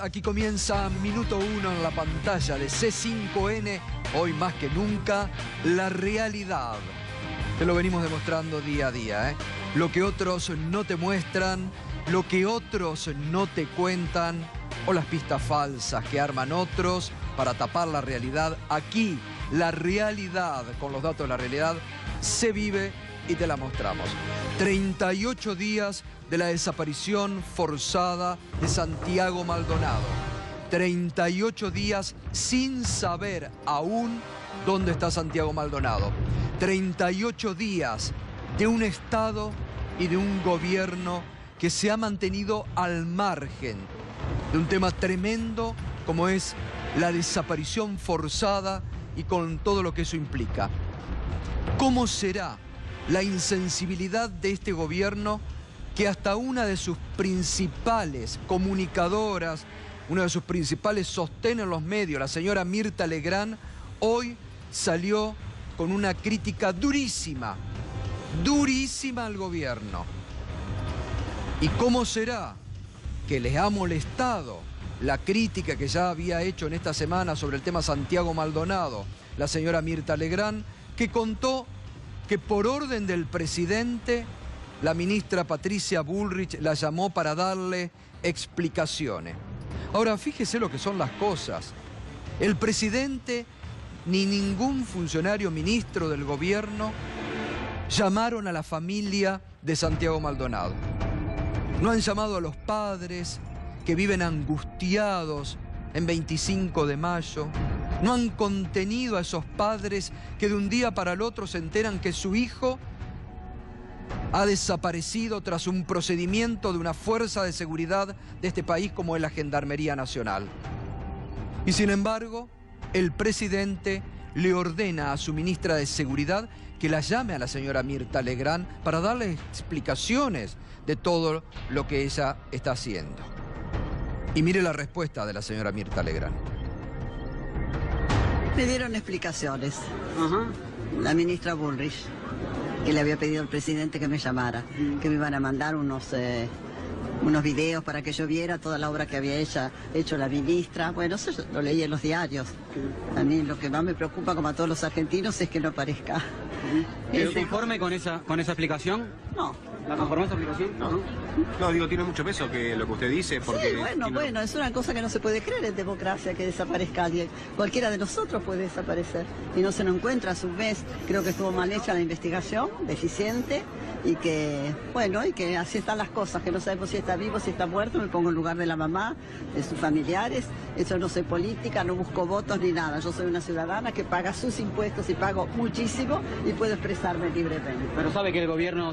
Aquí comienza Minuto 1 en la pantalla de C5N. Hoy más que nunca, la realidad. Te lo venimos demostrando día a día, ¿eh? Lo que otros no te muestran, lo que otros no te cuentan, o las pistas falsas que arman otros para tapar la realidad. Aquí, la realidad, con los datos de la realidad, se vive y te la mostramos. 38 días de la desaparición forzada de Santiago Maldonado. 38 días sin saber aún dónde está Santiago Maldonado. 38 días de un Estado y de un gobierno que se ha mantenido al margen de un tema tremendo como es la desaparición forzada y con todo lo que eso implica. ¿Cómo será la insensibilidad de este gobierno que hasta una de sus principales comunicadoras, una de sus principales sostén en los medios, la señora Mirta Legrand, hoy salió con una crítica durísima, durísima al gobierno? ¿Y cómo será que les ha molestado la crítica que ya había hecho en esta semana sobre el tema Santiago Maldonado la señora Mirta Legrand, que contó que por orden del presidente, la ministra Patricia Bullrich la llamó para darle explicaciones? Ahora, fíjese lo que son las cosas. El presidente ni ningún funcionario ministro del gobierno llamaron a la familia de Santiago Maldonado. No han llamado a los padres que viven angustiados en 25 de mayo. No han contenido a esos padres que de un día para el otro se enteran que su hijo ha desaparecido tras un procedimiento de una fuerza de seguridad de este país como es la Gendarmería Nacional. Y sin embargo, el presidente le ordena a su ministra de Seguridad que la llame a la señora Mirta Legrand para darle explicaciones de todo lo que ella está haciendo. Y mire la respuesta de la señora Mirta Legrand. Me dieron explicaciones. La ministra Bullrich, que le había pedido al presidente que me llamara, que me iban a mandar unos videos para que yo viera toda la obra que había hecho la ministra. Bueno, eso yo lo leí en los diarios. A mí lo que más me preocupa, como a todos los argentinos, es que no aparezca. ¿Pero conforme con esa explicación? No. ¿La conformó esa explicación? No, digo, tiene mucho peso que lo que usted dice, porque... Sí, bueno, es una cosa que no se puede creer en democracia, que desaparezca alguien. Cualquiera de nosotros puede desaparecer y no se nos encuentra. A su vez, creo que estuvo mal hecha la investigación, deficiente, y que, bueno, y que así están las cosas, que no sabemos si está vivo, si está muerto. Me pongo en lugar de la mamá, de sus familiares. Eso no soy política, no busco votos ni nada. Yo soy una ciudadana que paga sus impuestos y pago muchísimo y puedo expresarme libremente. Pero sabe que el gobierno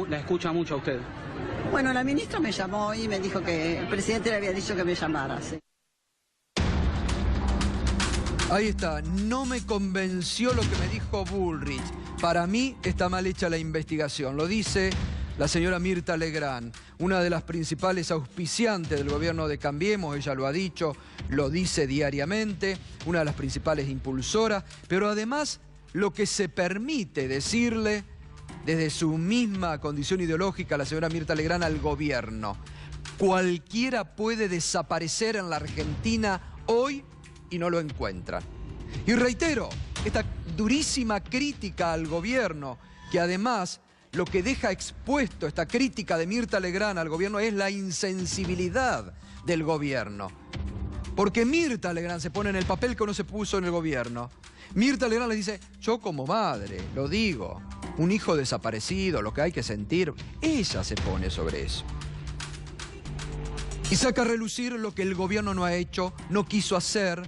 la escucha mucho a usted. Bueno, la ministra me llamó y me dijo que el presidente le había dicho que me llamara. Sí. Ahí está, no me convenció lo que me dijo Bullrich. Para mí está mal hecha la investigación, lo dice la señora Mirta Legrand, una de las principales auspiciantes del gobierno de Cambiemos. Ella lo ha dicho, lo dice diariamente, una de las principales impulsoras, pero además lo que se permite decirle desde su misma condición ideológica la señora Mirta Legrand al gobierno: cualquiera puede desaparecer en la Argentina hoy y no lo encuentran. Y reitero, esta durísima crítica al gobierno, que además lo que deja expuesto esta crítica de Mirta Legrand al gobierno es la insensibilidad del gobierno. Porque Mirta Legrand se pone en el papel que no se puso en el gobierno. Mirta Legrand le dice: yo como madre, lo digo, un hijo desaparecido, lo que hay que sentir. Ella se pone sobre eso. Y saca a relucir lo que el gobierno no ha hecho, no quiso hacer,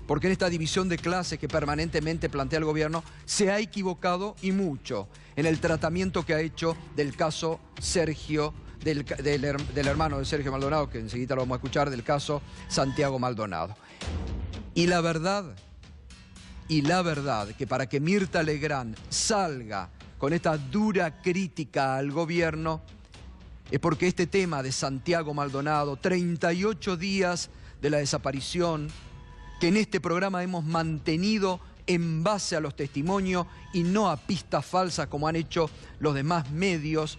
porque en esta división de clases que permanentemente plantea el gobierno se ha equivocado y mucho en el tratamiento que ha hecho del caso Sergio, del hermano de Sergio Maldonado, que enseguida lo vamos a escuchar, del caso Santiago Maldonado. Y la verdad, que para que Mirta Legrand salga con esta dura crítica al gobierno, es porque este tema de Santiago Maldonado, 38 días de la desaparición, que en este programa hemos mantenido en base a los testimonios y no a pistas falsas como han hecho los demás medios,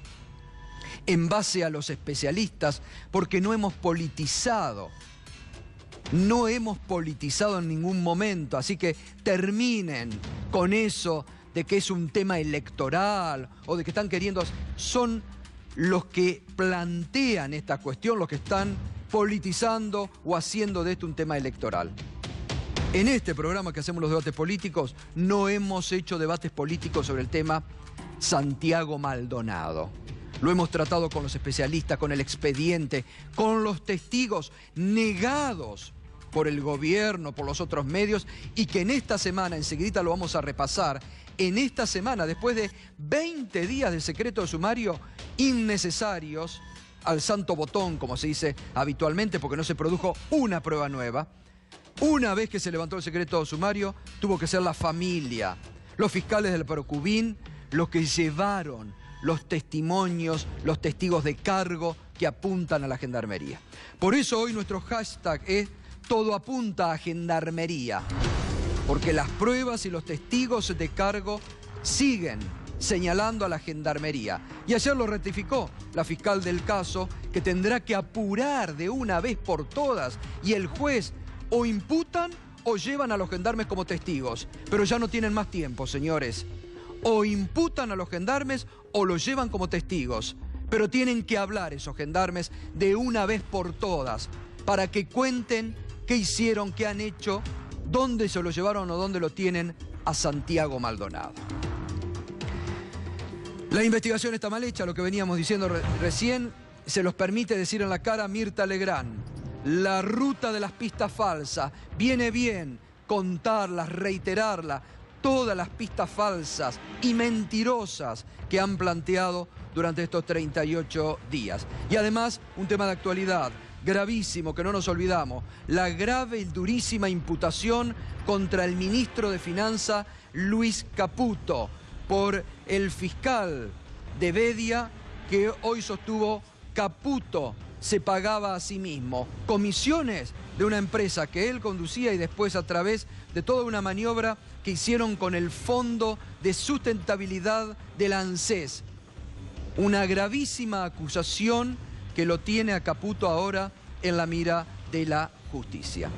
en base a los especialistas, porque no hemos politizado No hemos politizado en ningún momento, así que terminen con eso de que es un tema electoral o de que están queriendo... Son los que plantean esta cuestión, los que están politizando o haciendo de esto un tema electoral. En este programa que hacemos los debates políticos, no hemos hecho debates políticos sobre el tema Santiago Maldonado. Lo hemos tratado con los especialistas, con el expediente, con los testigos negados por el gobierno, por los otros medios, y que en esta semana, enseguida lo vamos a repasar, en esta semana, después de 20 días de secreto de sumario innecesarios, al santo botón, como se dice habitualmente, porque no se produjo una prueba nueva, una vez que se levantó el secreto de sumario, tuvo que ser la familia, los fiscales del Procubín, los que llevaron los testimonios, los testigos de cargo que apuntan a la Gendarmería. Por eso hoy nuestro hashtag es Todo apunta a Gendarmería, porque las pruebas y los testigos de cargo siguen señalando a la Gendarmería. Y ayer lo ratificó la fiscal del caso, que tendrá que apurar de una vez por todas, y el juez o imputan o llevan a los gendarmes como testigos. Pero ya no tienen más tiempo, señores. O imputan a los gendarmes o los llevan como testigos. Pero tienen que hablar esos gendarmes de una vez por todas, para que cuenten qué hicieron, qué han hecho, dónde se lo llevaron o dónde lo tienen a Santiago Maldonado. La investigación está mal hecha, lo que veníamos diciendo recién, se los permite decir en la cara a Mirta Legrand. La ruta de las pistas falsas, viene bien contarlas, reiterarlas, todas las pistas falsas y mentirosas que han planteado durante estos 38 días. Y además, un tema de actualidad gravísimo que no nos olvidamos, la grave y durísima imputación contra el ministro de Finanzas, Luis Caputo, por el fiscal de Bedia, que hoy sostuvo Caputo se pagaba a sí mismo comisiones de una empresa que él conducía y después a través de toda una maniobra que hicieron con el Fondo de Sustentabilidad del ANSES. Una gravísima acusación que lo tiene a Caputo ahora en la mira de la justicia.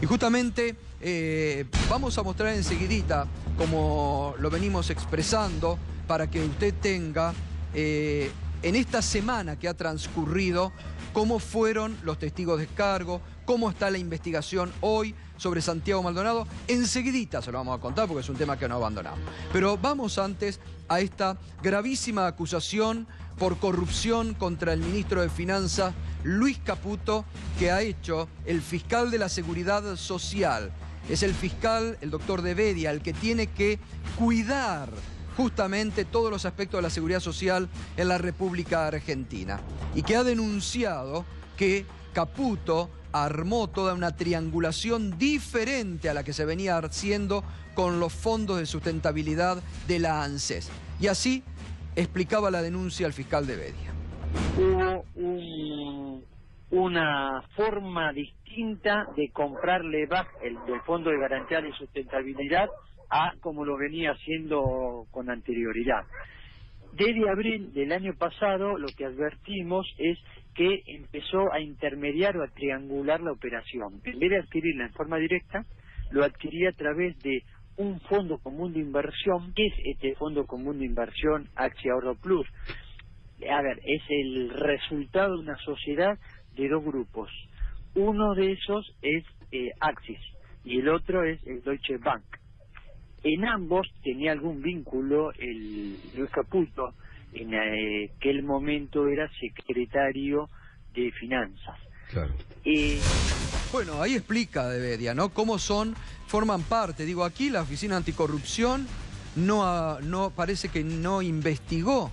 Y justamente vamos a mostrar enseguidita, como lo venimos expresando, para que usted tenga en esta semana que ha transcurrido, cómo fueron los testigos de cargo, cómo está la investigación hoy sobre Santiago Maldonado. Enseguidita se lo vamos a contar porque es un tema que no abandonamos. Pero vamos antes a esta gravísima acusación por corrupción contra el ministro de Finanzas, Luis Caputo, que ha hecho el fiscal de la Seguridad Social. Es el fiscal, el doctor de Bedia, el que tiene que cuidar justamente todos los aspectos de la seguridad social en la República Argentina, y que ha denunciado que Caputo armó toda una triangulación diferente a la que se venía haciendo con los fondos de sustentabilidad de la ANSES. Y así explicaba la denuncia al fiscal de Bedia. Hubo una forma distinta de comprarle el Fondo de Garantía de Sustentabilidad a como lo venía haciendo con anterioridad. Desde abril del año pasado lo que advertimos es que empezó a intermediar o a triangular la operación. En vez de adquirirla en forma directa, lo adquiría a través de un fondo común de inversión. ¿Qué es este fondo común de inversión Axia Ahorro Plus? A ver, es el resultado de una sociedad de dos grupos. Uno de esos es Axis y el otro es el Deutsche Bank. En ambos tenía algún vínculo el Luis Caputo, en aquel momento era secretario de Finanzas. Claro. Bueno, ahí explica de Bedia, ¿no? Cómo forman parte. Digo, aquí la Oficina Anticorrupción no parece que no investigó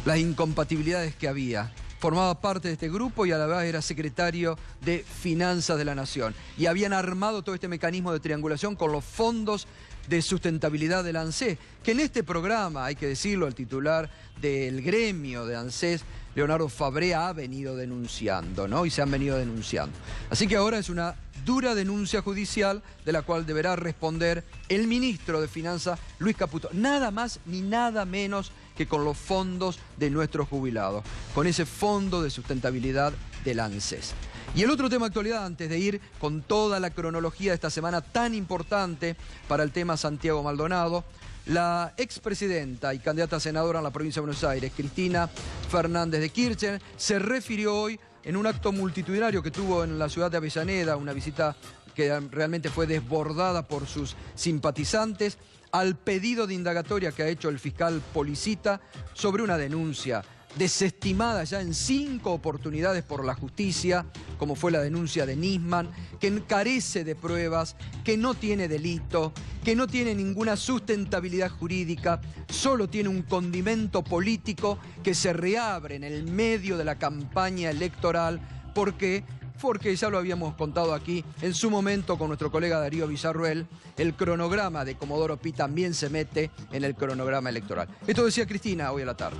las incompatibilidades que había. Formaba parte de este grupo y a la vez era secretario de Finanzas de la Nación. Y habían armado todo este mecanismo de triangulación con los fondos de sustentabilidad del ANSES, que en este programa, hay que decirlo, el titular del gremio de ANSES, Leonardo Fabré, ha venido denunciando, ¿no? Y se han venido denunciando. Así que ahora es una dura denuncia judicial de la cual deberá responder el ministro de Finanzas, Luis Caputo. Nada más ni nada menos que con los fondos de nuestros jubilados, con ese fondo de sustentabilidad del ANSES. Y el otro tema de actualidad, antes de ir con toda la cronología de esta semana tan importante para el tema Santiago Maldonado, la expresidenta y candidata a senadora en la provincia de Buenos Aires, Cristina Fernández de Kirchner, se refirió hoy en un acto multitudinario que tuvo en la ciudad de Avellaneda, una visita que realmente fue desbordada por sus simpatizantes, al pedido de indagatoria que ha hecho el fiscal Policita sobre una denuncia desestimada ya en 5 oportunidades por la justicia, como fue la denuncia de Nisman, que carece de pruebas, que no tiene delito, que no tiene ninguna sustentabilidad jurídica, solo tiene un condimento político que se reabre en el medio de la campaña electoral. ¿Por qué? Porque ya lo habíamos contado aquí en su momento con nuestro colega Darío Villarruel, el cronograma de Comodoro Pi también se mete en el cronograma electoral. Esto decía Cristina hoy a la tarde.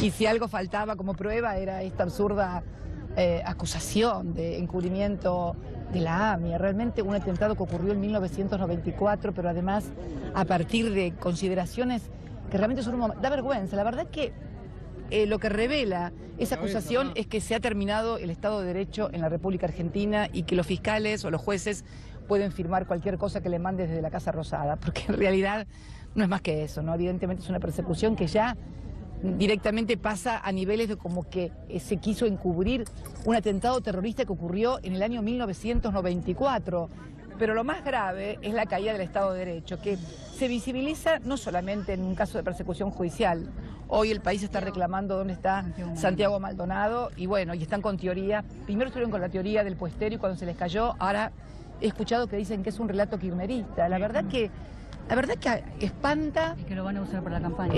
Y si algo faltaba como prueba era esta absurda acusación de encubrimiento de la AMIA, realmente un atentado que ocurrió en 1994, pero además a partir de consideraciones que realmente son da vergüenza. La verdad que lo que revela esa acusación es que se ha terminado el Estado de Derecho en la República Argentina y que los fiscales o los jueces pueden firmar cualquier cosa que le mande desde la Casa Rosada, porque en realidad no es más que eso, ¿no? Evidentemente es una persecución que ya directamente pasa a niveles de como que se quiso encubrir un atentado terrorista que ocurrió en el año 1994. Pero lo más grave es la caída del Estado de Derecho, que se visibiliza no solamente en un caso de persecución judicial. Hoy el país está reclamando dónde está Santiago Maldonado y bueno, y están con teoría. Primero estuvieron con la teoría del puestero y cuando se les cayó, ahora he escuchado que dicen que es un relato kirchnerista. La verdad que espanta. Y que lo van a usar para la campaña.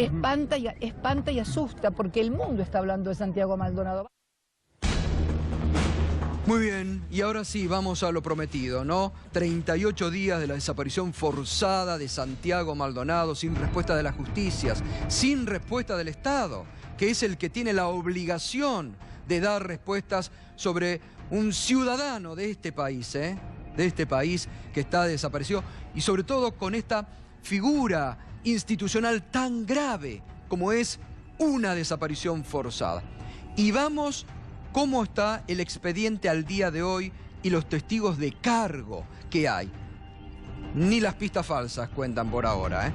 Espanta y asusta, porque el mundo está hablando de Santiago Maldonado. Muy bien, y ahora sí, vamos a lo prometido, ¿no? 38 días de la desaparición forzada de Santiago Maldonado, sin respuesta de las justicias, sin respuesta del Estado, que es el que tiene la obligación de dar respuestas sobre un ciudadano de este país, de este país que está desaparecido, y sobre todo con esta figura institucional tan grave como es una desaparición forzada. Y vamos... ¿Cómo está el expediente al día de hoy y los testigos de cargo que hay? Ni las pistas falsas cuentan por ahora,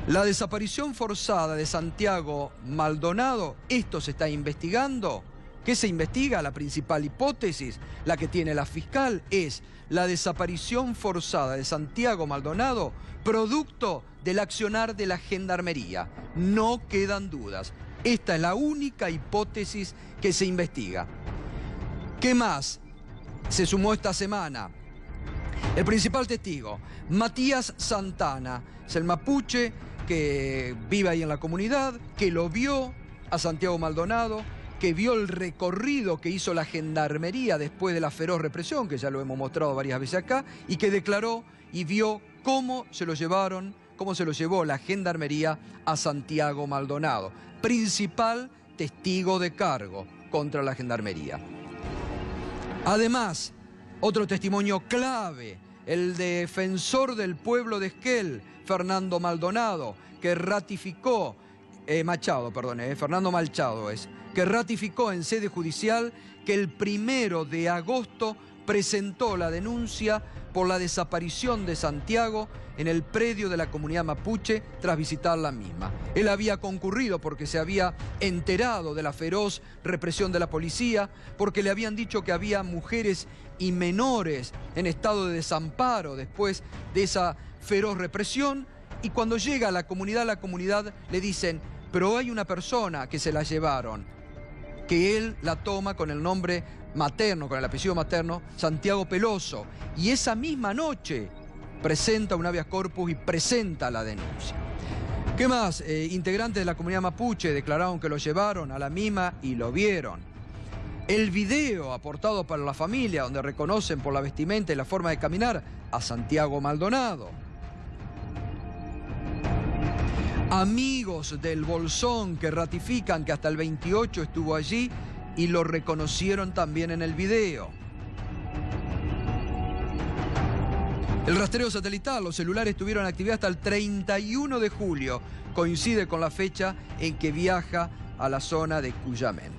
La desaparición forzada de Santiago Maldonado, esto se está investigando. ¿Qué se investiga? La principal hipótesis, la que tiene la fiscal, es la desaparición forzada de Santiago Maldonado, producto del accionar de la Gendarmería. No quedan dudas. Esta es la única hipótesis que se investiga. ¿Qué más se sumó esta semana? El principal testigo, Matías Santana, es el mapuche que vive ahí en la comunidad, que lo vio a Santiago Maldonado, que vio el recorrido que hizo la Gendarmería después de la feroz represión, que ya lo hemos mostrado varias veces acá, y que declaró y vio cómo se lo llevó la Gendarmería a Santiago Maldonado. Principal testigo de cargo contra la Gendarmería. Además, otro testimonio clave, el defensor del pueblo de Esquel, Fernando Maldonado, que ratificó, Fernando Machado que ratificó en sede judicial que el 1 de agosto presentó la denuncia por la desaparición de Santiago en el predio de la comunidad mapuche tras visitar la misma. Él había concurrido porque se había enterado de la feroz represión de la policía, porque le habían dicho que había mujeres y menores en estado de desamparo después de esa feroz represión, y cuando llega a la comunidad le dicen, pero hay una persona que se la llevaron, que él la toma con el nombre materno, con el apellido materno, Santiago Peloso, y esa misma noche presenta un habeas corpus y presenta la denuncia. ¿Qué más? Integrantes de la comunidad mapuche declararon que lo llevaron a la misma y lo vieron. El video aportado para la familia, donde reconocen por la vestimenta y la forma de caminar a Santiago Maldonado. Amigos del Bolsón que ratifican que hasta el 28 estuvo allí y lo reconocieron también en el video. El rastreo satelital, los celulares tuvieron actividad hasta el 31 de julio. Coincide con la fecha en que viaja a la zona de Cuyamén.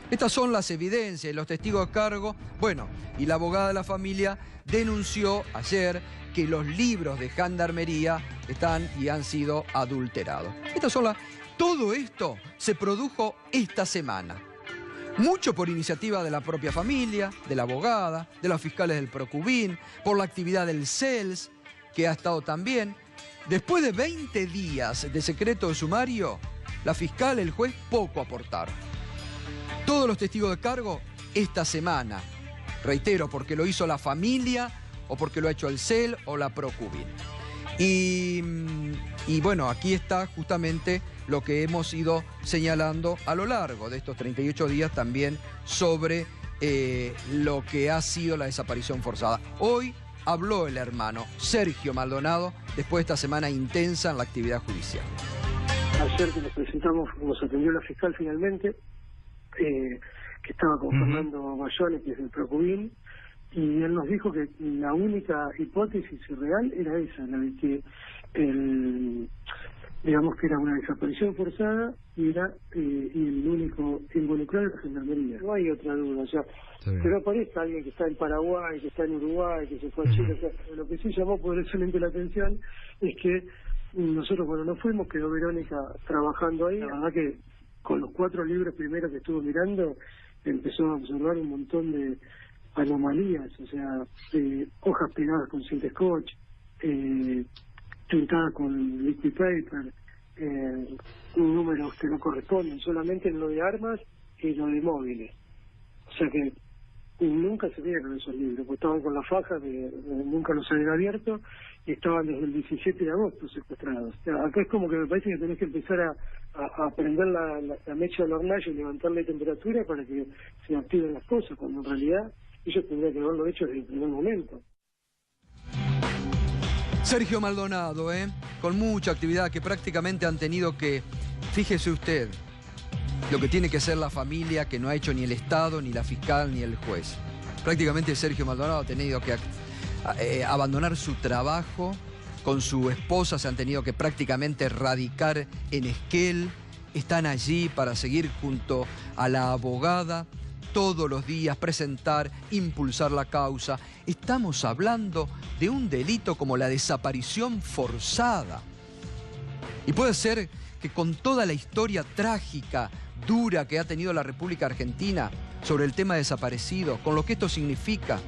Estas son las evidencias y los testigos de cargo. Bueno, y la abogada de la familia denunció ayer que los libros de Gendarmería están y han sido adulterados. Todo esto se produjo esta semana. Mucho por iniciativa de la propia familia, de la abogada, de los fiscales del Procubín, por la actividad del CELS, que ha estado también. Después de 20 días de secreto de sumario, la fiscal, el juez, poco aportaron. Todos los testigos de cargo esta semana. Reitero, porque lo hizo la familia o porque lo ha hecho el CEL o la Procubín. Y bueno, aquí está justamente lo que hemos ido señalando a lo largo de estos 38 días también sobre lo que ha sido la desaparición forzada. Hoy habló el hermano Sergio Maldonado después de esta semana intensa en la actividad judicial. Ayer que nos presentamos, nos atendió la fiscal finalmente, que estaba con Fernando Mayone, que es del Procubín, y él nos dijo que la única hipótesis real era esa, la de que digamos que era una desaparición forzada y era el único involucrado en la Gendarmería. No hay otra duda, o sea, que no aparezca alguien que está en Paraguay, que está en Uruguay, que se fue a Chile. O sea, lo que sí llamó poderosamente la atención es que nosotros cuando nos fuimos quedó Verónica trabajando ahí. La verdad que con los 4 libros primeros que estuvo mirando empezó a observar un montón de anomalías, o sea, hojas pegadas con cinta scotch, pintadas con liquid paper, números que no corresponden, solamente en lo de armas y lo de móviles. O sea que nunca se vieron esos libros, porque estaban con la faja, que nunca los habían abierto, y estaban desde el 17 de agosto secuestrados. O sea, acá es como que me parece que tenés que empezar a prender la mecha del hornallo y levantarle temperatura para que se activen las cosas, cuando en realidad ellos tendrían que haberlo hecho desde el primer momento. Sergio Maldonado, con mucha actividad, que prácticamente han tenido que, fíjese usted, lo que tiene que ser la familia, que no ha hecho ni el Estado, ni la fiscal, ni el juez. Prácticamente Sergio Maldonado ha tenido que abandonar su trabajo, con su esposa se han tenido que prácticamente radicar en Esquel, están allí para seguir junto a la abogada, todos los días presentar, impulsar la causa. Estamos hablando de un delito como la desaparición forzada. Y puede ser que con toda la historia trágica, dura que ha tenido la República Argentina sobre el tema desaparecido, con lo que esto significa,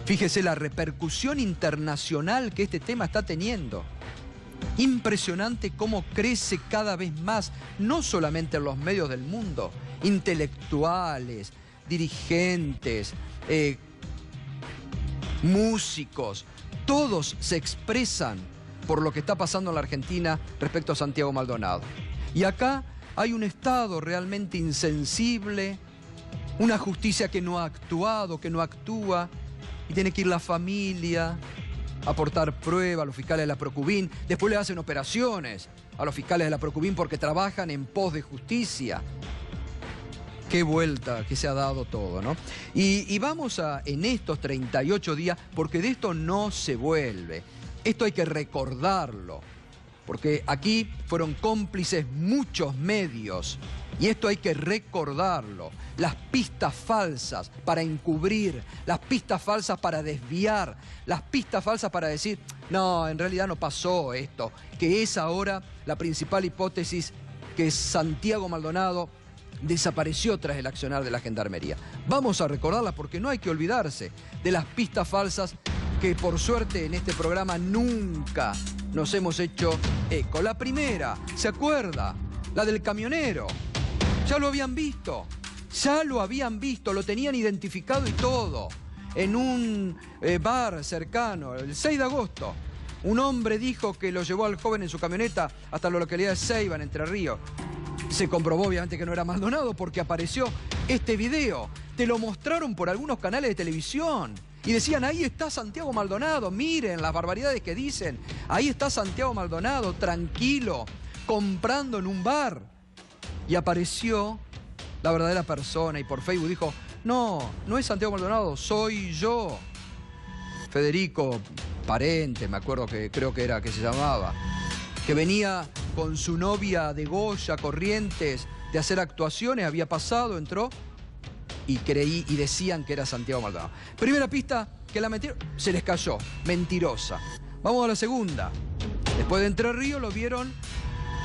fíjese la repercusión internacional que este tema está teniendo. Impresionante cómo crece cada vez más, no solamente en los medios del mundo, intelectuales, dirigentes, músicos, todos se expresan por lo que está pasando en la Argentina respecto a Santiago Maldonado. Y acá hay un Estado realmente insensible, una justicia que no ha actuado, que no actúa, y tiene que ir la familia a aportar pruebas a los fiscales de la Procubín. Después le hacen operaciones a los fiscales de la Procubín porque trabajan en pos de justicia. Qué vuelta que se ha dado todo, ¿no? Y vamos en estos 38 días, porque de esto no se vuelve. Esto hay que recordarlo, porque aquí fueron cómplices muchos medios, y esto hay que recordarlo. Las pistas falsas para encubrir, las pistas falsas para desviar, las pistas falsas para decir, no, en realidad no pasó esto, que es ahora la principal hipótesis, que Santiago Maldonado desapareció tras el accionar de la Gendarmería. Vamos a recordarlas porque no hay que olvidarse de las pistas falsas que por suerte en este programa nunca nos hemos hecho eco. La primera, ¿se acuerda? La del camionero. Ya lo habían visto, lo tenían identificado y todo. En un bar cercano, el 6 de agosto, un hombre dijo que lo llevó al joven en su camioneta hasta la localidad de Ceiba, en Entre Ríos. Se comprobó obviamente que no era Maldonado porque apareció este video. Te lo mostraron por algunos canales de televisión y decían, ahí está Santiago Maldonado, miren las barbaridades que dicen. Ahí está Santiago Maldonado, tranquilo, comprando en un bar. Y apareció la verdadera persona y por Facebook dijo, no, no es Santiago Maldonado, soy yo. Federico Parente, me acuerdo que creo que era que se llamaba, que venía con su novia de Goya, Corrientes, de hacer actuaciones, había pasado, entró y decían que era Santiago Maldonado. Primera pista que la metieron, se les cayó, mentirosa. Vamos a la segunda. Después de Entre Ríos lo vieron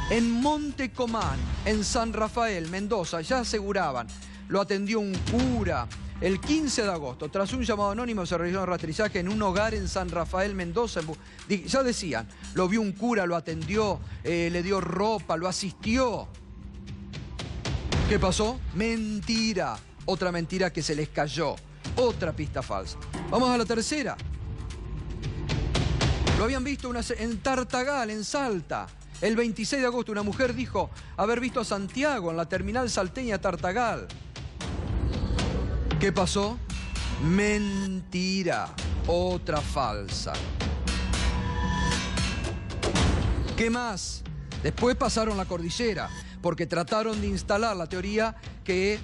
en Monte Comán, en San Rafael, Mendoza. Ya aseguraban, lo atendió un cura. El 15 de agosto, tras un llamado anónimo, se realizó un rastrizaje en un hogar en San Rafael, Mendoza. Ya decían, lo vio un cura, lo atendió, le dio ropa, lo asistió. ¿Qué pasó? Mentira. Otra mentira que se les cayó. Otra pista falsa. Vamos a la tercera. Lo habían visto en Tartagal, en Salta. El 26 de agosto una mujer dijo haber visto a Santiago en la terminal salteña Tartagal. ¿Qué pasó? Mentira. Otra falsa. ¿Qué más? Después pasaron la cordillera, porque trataron de instalar la teoría que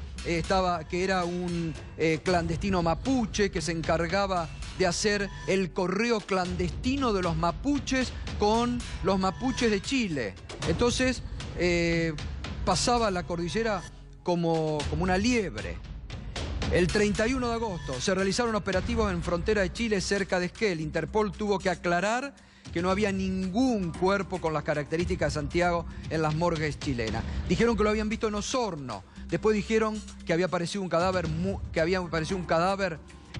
era un clandestino mapuche que se encargaba de hacer el correo clandestino de los mapuches con los mapuches de Chile. Entonces pasaba la cordillera como una liebre. El 31 de agosto se realizaron operativos en frontera de Chile cerca de Esquel. Interpol tuvo que aclarar que no había ningún cuerpo con las características de Santiago en las morgues chilenas. Dijeron que lo habían visto en Osorno. Después dijeron que había aparecido un cadáver,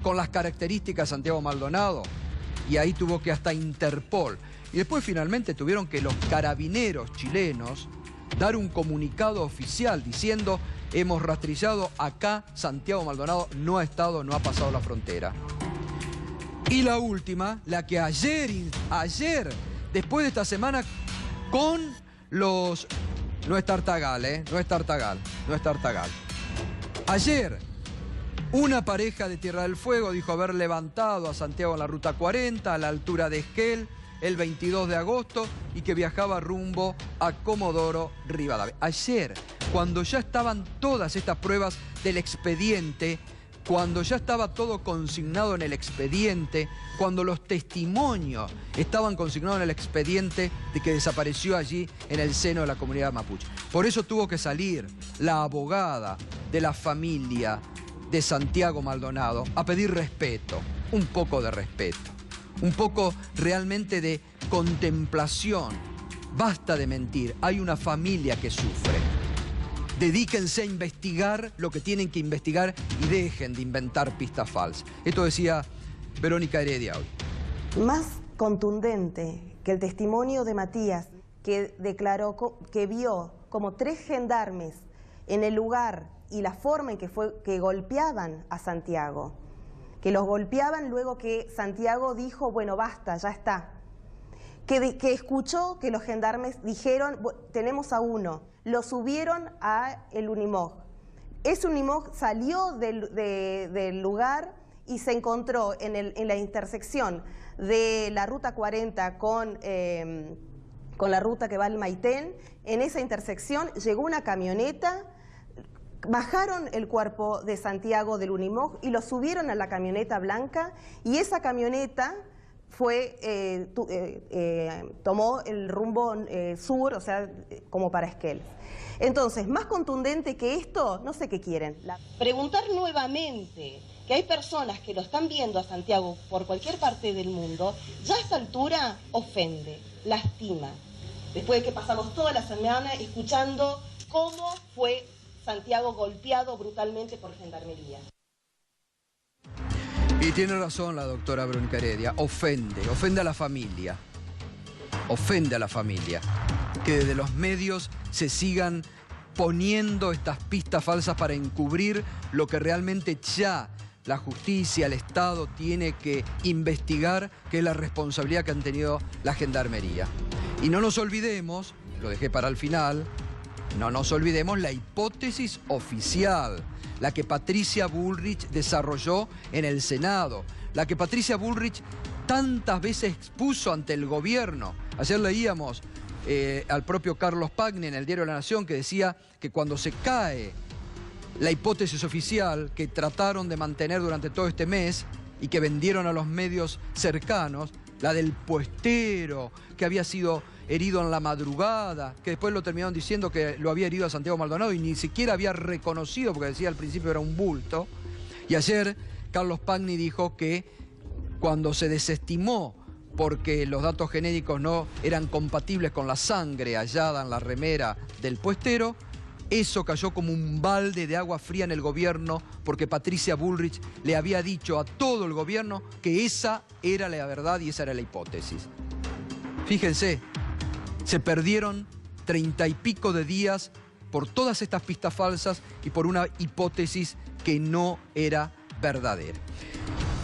con las características de Santiago Maldonado. Y ahí tuvo que hasta Interpol. Y después finalmente tuvieron que los carabineros chilenos dar un comunicado oficial diciendo: hemos rastrillado acá, Santiago Maldonado no ha pasado la frontera. Y la última, la que ayer, después de esta semana, con los... No es Tartagal, no es Tartagal. Ayer, una pareja de Tierra del Fuego dijo haber levantado a Santiago en la Ruta 40, a la altura de Esquel, el 22 de agosto, y que viajaba rumbo a Comodoro Rivadavia. Ayer, cuando ya estaban todas estas pruebas del expediente, cuando ya estaba todo consignado en el expediente, cuando los testimonios estaban consignados en el expediente de que desapareció allí en el seno de la comunidad mapuche. Por eso tuvo que salir la abogada de la familia de Santiago Maldonado a pedir respeto, un poco de respeto, un poco realmente de contemplación. Basta de mentir, hay una familia que sufre. Dedíquense a investigar lo que tienen que investigar y dejen de inventar pistas falsas. Esto decía Verónica Heredia hoy. Más contundente que el testimonio de Matías, que declaró que vio como 3 gendarmes en el lugar y la forma en que golpeaban a Santiago. Que los golpeaban luego que Santiago dijo, bueno, basta, ya está. Que escuchó que los gendarmes dijeron, tenemos a uno. Lo subieron a el Unimog. Ese Unimog salió del lugar y se encontró en la intersección de la Ruta 40 con la ruta que va al Maitén. En esa intersección llegó una camioneta, bajaron el cuerpo de Santiago del Unimog y lo subieron a la camioneta blanca, y esa camioneta tomó el rumbo sur, o sea, como para Esquel. Entonces, más contundente que esto, no sé qué quieren. Preguntar nuevamente que hay personas que lo están viendo a Santiago por cualquier parte del mundo, ya a esta altura ofende, lastima. Después de que pasamos toda la semana escuchando cómo fue Santiago golpeado brutalmente por gendarmería. Y tiene razón la doctora Verónica Heredia, ofende a la familia. Ofende a la familia. Que desde los medios se sigan poniendo estas pistas falsas para encubrir lo que realmente ya la justicia, el Estado tiene que investigar, que es la responsabilidad que han tenido la Gendarmería. Y no nos olvidemos, lo dejé para el final, no nos olvidemos la hipótesis oficial, la que Patricia Bullrich desarrolló en el Senado, la que Patricia Bullrich tantas veces expuso ante el gobierno. Ayer leíamos al propio Carlos Pagni en el Diario de la Nación, que decía que cuando se cae la hipótesis oficial que trataron de mantener durante todo este mes y que vendieron a los medios cercanos, la del puestero que había sido herido en la madrugada, que después lo terminaron diciendo que lo había herido a Santiago Maldonado y ni siquiera había reconocido, porque decía al principio era un bulto. Y ayer Carlos Pagni dijo que cuando se desestimó porque los datos genéticos no eran compatibles con la sangre hallada en la remera del puestero, eso cayó como un balde de agua fría en el gobierno, porque Patricia Bullrich le había dicho a todo el gobierno que esa era la verdad y esa era la hipótesis. Fíjense, se perdieron 30 y pico de días por todas estas pistas falsas y por una hipótesis que no era verdadera.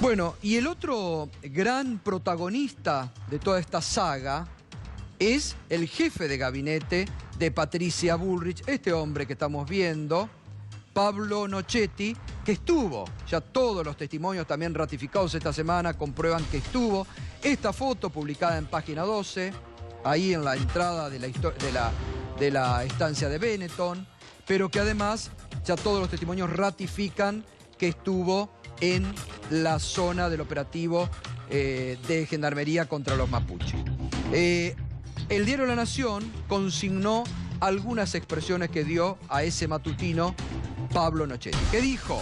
Bueno, y el otro gran protagonista de toda esta saga es el jefe de gabinete de Patricia Bullrich, este hombre que estamos viendo, Pablo Nochetti, que estuvo, ya todos los testimonios también ratificados esta semana comprueban que estuvo. Esta foto publicada en Página 12, ahí en la entrada de la estancia de Benetton, pero que además ya todos los testimonios ratifican que estuvo en la zona del operativo de Gendarmería contra los mapuches. El diario La Nación consignó algunas expresiones que dio a ese matutino Pablo Nochetti, que dijo: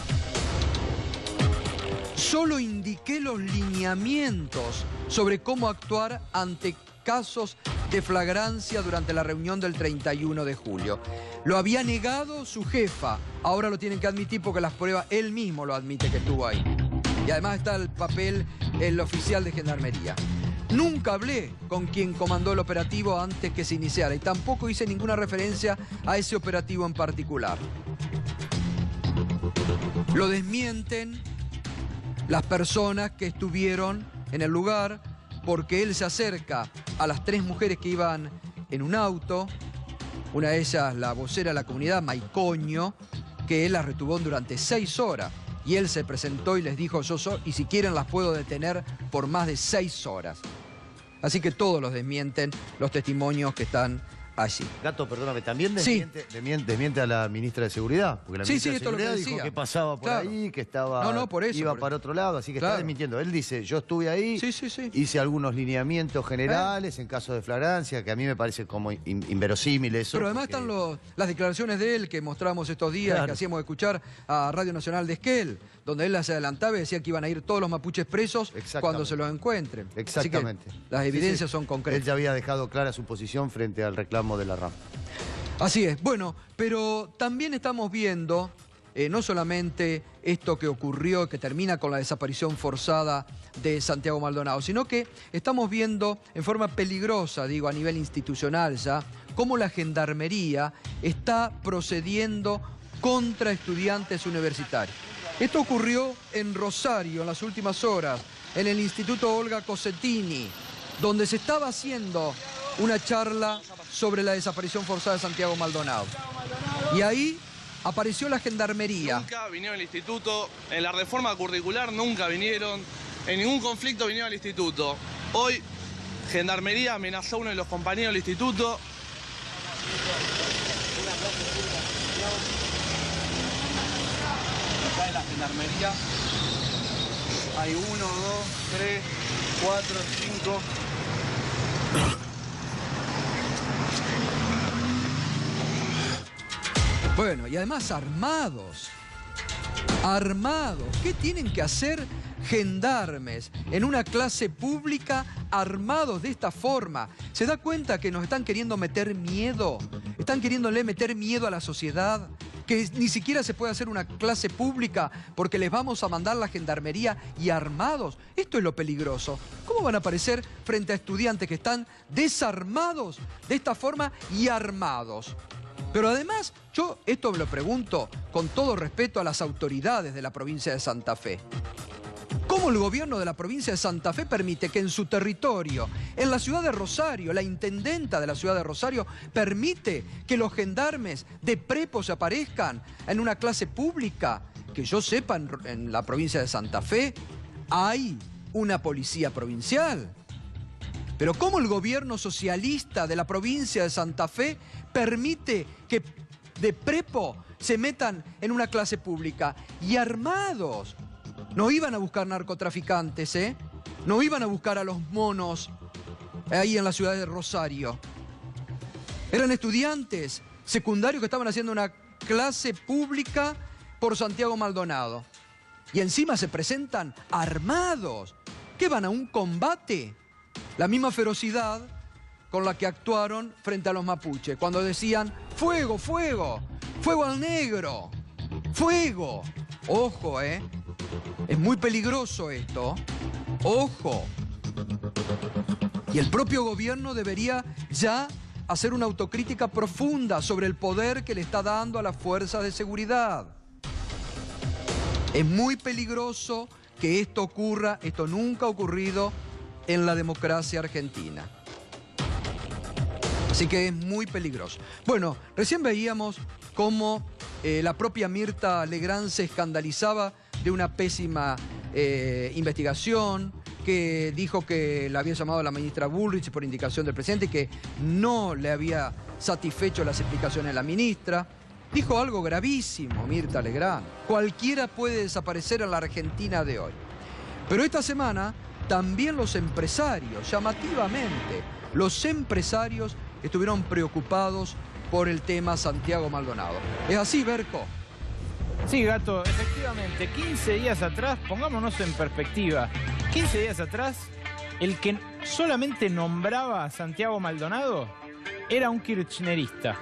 solo indiqué los lineamientos sobre cómo actuar ante casos de flagrancia durante la reunión del 31 de julio. Lo había negado su jefa, ahora lo tienen que admitir porque las pruebas, él mismo lo admite que estuvo ahí. Y además está el papel, el oficial de Gendarmería. Nunca hablé con quien comandó el operativo antes que se iniciara y tampoco hice ninguna referencia a ese operativo en particular. Lo desmienten las personas que estuvieron en el lugar, porque él se acerca a las 3 mujeres que iban en un auto, una de ellas la vocera de la comunidad, Maicoño, que él las retuvo durante 6 horas. Y él se presentó y les dijo: yo soy, y si quieren las puedo detener por más de 6 horas. Así que todos los desmienten los testimonios que están allí. Gato, perdóname, también desmiente a la ministra de Seguridad. Porque la ministra de Seguridad dijo que pasaba por ahí, que estaba por eso, iba para otro lado, así que está desmintiendo. Él dice: yo estuve ahí, hice algunos lineamientos generales en caso de flagrancia, que a mí me parece como inverosímil eso. Pero además están las declaraciones de él que mostramos estos días, que hacíamos escuchar a Radio Nacional de Esquel, donde él se adelantaba y decía que iban a ir todos los mapuches presos cuando se los encuentren. Exactamente. Así que las evidencias son concretas. Él ya había dejado clara su posición frente al reclamo de la RAM. Así es. Bueno, pero también estamos viendo no solamente esto que ocurrió, que termina con la desaparición forzada de Santiago Maldonado, sino que estamos viendo en forma peligrosa, digo, a nivel institucional ya, cómo la Gendarmería está procediendo contra estudiantes universitarios. Esto ocurrió en Rosario en las últimas horas, en el Instituto Olga Cosentini, donde se estaba haciendo una charla sobre la desaparición forzada de Santiago Maldonado. Y ahí apareció la Gendarmería. Nunca vinieron al instituto, en la reforma curricular nunca vinieron, en ningún conflicto vinieron al instituto. Hoy Gendarmería amenazó a uno de los compañeros del instituto. Acá en la Gendarmería hay 1, 2, 3, 4, 5... Bueno, y además armados. Armados. ¿Qué tienen que hacer gendarmes en una clase pública armados de esta forma? ¿Se da cuenta que nos están queriendo meter miedo? ¿Están queriéndole meter miedo a la sociedad? Que ni siquiera se puede hacer una clase pública porque les vamos a mandar la Gendarmería y armados. Esto es lo peligroso. ¿Cómo van a aparecer frente a estudiantes que están desarmados de esta forma y armados? Pero además, yo esto me lo pregunto con todo respeto a las autoridades de la provincia de Santa Fe. ¿Cómo el gobierno de la provincia de Santa Fe permite que en su territorio, en la ciudad de Rosario, la intendenta de la ciudad de Rosario, permite que los gendarmes de prepo se aparezcan en una clase pública? Que yo sepa, en la provincia de Santa Fe hay una policía provincial. Pero ¿cómo el gobierno socialista de la provincia de Santa Fe permite que de prepo se metan en una clase pública y armados? No iban a buscar narcotraficantes, ¿eh? No iban a buscar a los monos ahí en la ciudad de Rosario. Eran estudiantes secundarios que estaban haciendo una clase pública por Santiago Maldonado. Y encima se presentan armados. ¿Qué van a un combate? La misma ferocidad con la que actuaron frente a los mapuches, cuando decían, ¡fuego, fuego! ¡Fuego al negro! ¡Fuego! Ojo, es muy peligroso esto. ¡Ojo! Y el propio gobierno debería ya hacer una autocrítica profunda sobre el poder que le está dando a las fuerzas de seguridad. Es muy peligroso que esto ocurra, esto nunca ha ocurrido en la democracia argentina. Así que es muy peligroso. Bueno, recién veíamos cómo la propia Mirta Legrand se escandalizaba de una pésima investigación, que dijo que la había llamado a la ministra Bullrich por indicación del presidente y que no le había satisfecho las explicaciones de la ministra. Dijo algo gravísimo, Mirta Legrand. Cualquiera puede desaparecer en la Argentina de hoy. Pero esta semana también los empresarios, llamativamente, los empresarios estuvieron preocupados por el tema Santiago Maldonado. ¿Es así, Berco? Sí, Gato, efectivamente, 15 días atrás, pongámonos en perspectiva, 15 días atrás, el que solamente nombraba a Santiago Maldonado era un kirchnerista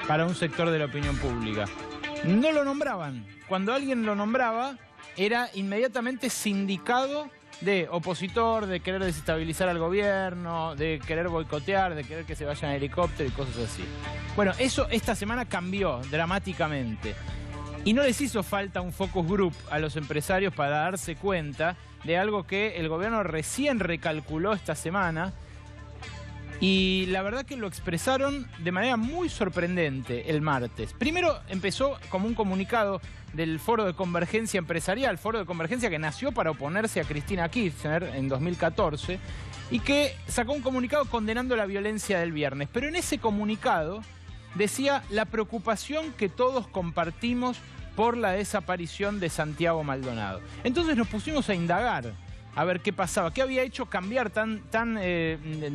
para un sector de la opinión pública. No lo nombraban. Cuando alguien lo nombraba, era inmediatamente sindicado de opositor, de querer desestabilizar al gobierno, de querer boicotear, de querer que se vayan en helicóptero y cosas así. Bueno, eso esta semana cambió dramáticamente. Y no les hizo falta un focus group a los empresarios para darse cuenta de algo que el gobierno recién recalculó esta semana. Y la verdad que lo expresaron de manera muy sorprendente el martes. Primero empezó como un comunicado del Foro de Convergencia Empresarial, Foro de Convergencia que nació para oponerse a Cristina Kirchner en 2014 y que sacó un comunicado condenando la violencia del viernes. Pero en ese comunicado decía la preocupación que todos compartimos por la desaparición de Santiago Maldonado. Entonces nos pusimos a indagar a ver qué pasaba, qué había hecho cambiar tan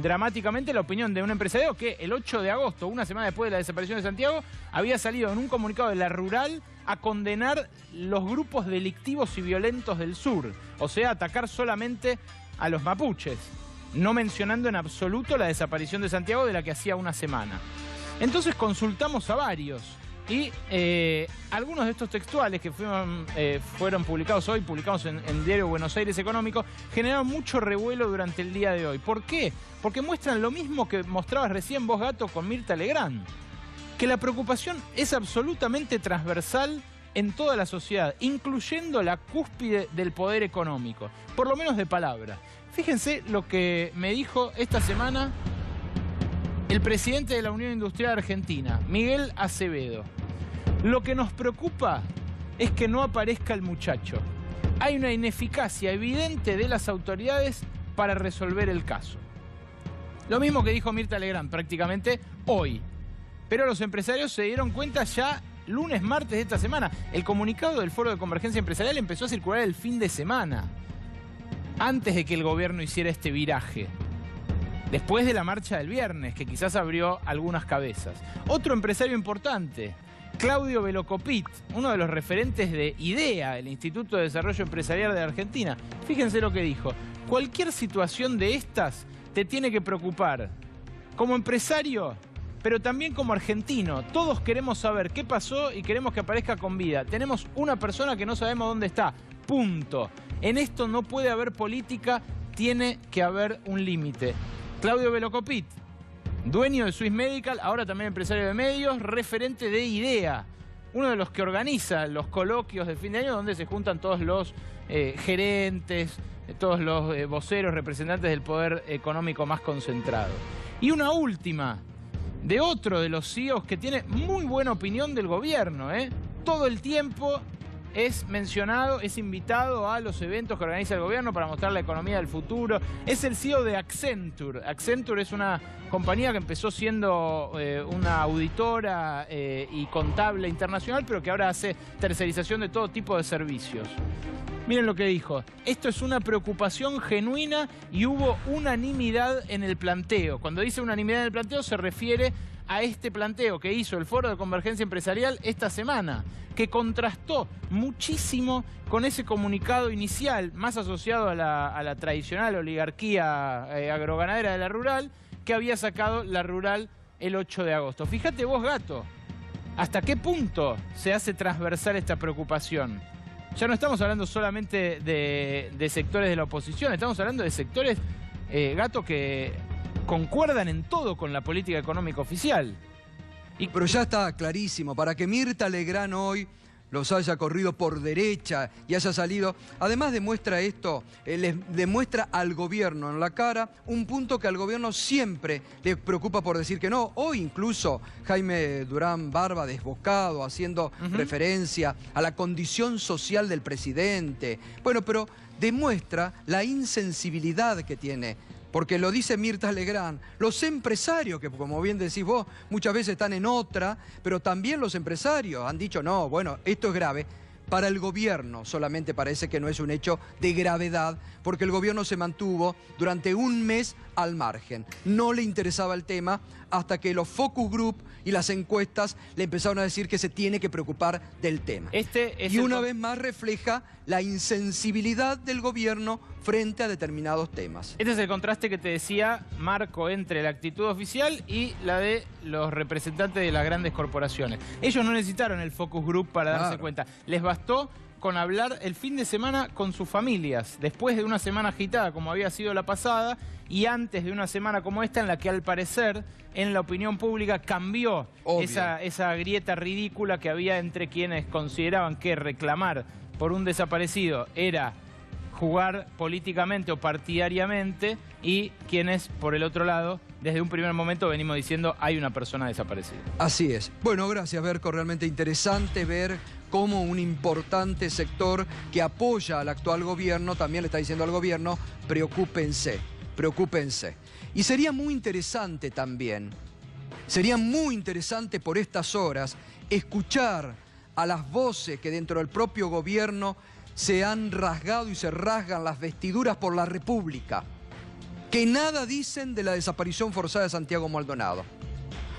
dramáticamente la opinión de un empresario que el 8 de agosto, una semana después de la desaparición de Santiago, había salido en un comunicado de La Rural a condenar los grupos delictivos y violentos del sur, o sea, atacar solamente a los mapuches, no mencionando en absoluto la desaparición de Santiago de la que hacía una semana. Entonces consultamos a varios y algunos de estos textuales que fueron publicados hoy, publicados en Diario Buenos Aires Económico, generaron mucho revuelo durante el día de hoy. ¿Por qué? Porque muestran lo mismo que mostrabas recién vos, Gato, con Mirta Legrand, que la preocupación es absolutamente transversal en toda la sociedad, incluyendo la cúspide del poder económico, por lo menos de palabra. Fíjense lo que me dijo esta semana el presidente de la Unión Industrial Argentina, Miguel Acevedo. Lo que nos preocupa es que no aparezca el muchacho. Hay una ineficacia evidente de las autoridades para resolver el caso. Lo mismo que dijo Mirta Legrand prácticamente hoy. Pero los empresarios se dieron cuenta ya lunes, martes de esta semana. El comunicado del Foro de Convergencia Empresarial empezó a circular el fin de semana, antes de que el gobierno hiciera este viraje. Después de la marcha del viernes, que quizás abrió algunas cabezas. Otro empresario importante, Claudio Velocopit, uno de los referentes de IDEA, el Instituto de Desarrollo Empresarial de Argentina. Fíjense lo que dijo. Cualquier situación de estas te tiene que preocupar. Como empresario, pero también como argentino. Todos queremos saber qué pasó y queremos que aparezca con vida. Tenemos una persona que no sabemos dónde está. Punto. En esto no puede haber política, tiene que haber un límite. Claudio Velocopit, dueño de Swiss Medical, ahora también empresario de medios, referente de IDEA, uno de los que organiza los coloquios de fin de año donde se juntan todos los gerentes, todos los voceros, representantes del poder económico más concentrado. Y una última, de otro de los CEOs que tiene muy buena opinión del gobierno, todo el tiempo es mencionado, es invitado a los eventos que organiza el gobierno para mostrar la economía del futuro. Es el CEO de Accenture. Accenture es una compañía que empezó siendo una auditora y contable internacional, pero que ahora hace tercerización de todo tipo de servicios. Miren lo que dijo. Esto es una preocupación genuina y hubo unanimidad en el planteo. Cuando dice unanimidad en el planteo se refiere a este planteo que hizo el Foro de Convergencia Empresarial esta semana, que contrastó muchísimo con ese comunicado inicial, más asociado a la tradicional oligarquía agroganadera de la rural, que había sacado la rural el 8 de agosto. Fíjate vos, Gato, ¿hasta qué punto se hace transversal esta preocupación? Ya no estamos hablando solamente de sectores de la oposición, estamos hablando de sectores, Gato, que concuerdan en todo con la política económica oficial. Pero ya está clarísimo, para que Mirta Legrand hoy los haya corrido por derecha y haya salido, además demuestra esto, les demuestra al gobierno en la cara un punto que al gobierno siempre le preocupa por decir que no. Hoy incluso Jaime Durán Barba, desbocado, haciendo referencia a la condición social del presidente. Bueno, pero demuestra la insensibilidad que tiene. Porque lo dice Mirta Legrand, los empresarios, que como bien decís vos, muchas veces están en otra, pero también los empresarios han dicho, no, bueno, esto es grave. Para el gobierno solamente parece que no es un hecho de gravedad, porque el gobierno se mantuvo durante un mes al margen. No le interesaba el tema hasta que los focus group y las encuestas le empezaron a decir que se tiene que preocupar del tema. Y una vez más refleja la insensibilidad del gobierno frente a determinados temas. Este es el contraste que te decía, Marco, entre la actitud oficial y la de los representantes de las grandes corporaciones. Ellos no necesitaron el focus group para darse cuenta. Les bastó con hablar el fin de semana con sus familias, después de una semana agitada como había sido la pasada y antes de una semana como esta en la que al parecer en la opinión pública cambió esa grieta ridícula que había entre quienes consideraban que reclamar por un desaparecido era jugar políticamente o partidariamente y quienes, por el otro lado, desde un primer momento venimos diciendo hay una persona desaparecida. Así es. Bueno, gracias, Berco. Realmente interesante ver cómo un importante sector que apoya al actual gobierno también le está diciendo al gobierno, preocúpense, preocúpense. Y sería muy interesante también, sería muy interesante por estas horas escuchar a las voces que dentro del propio gobierno se han rasgado y se rasgan las vestiduras por la República, que nada dicen de la desaparición forzada de Santiago Maldonado,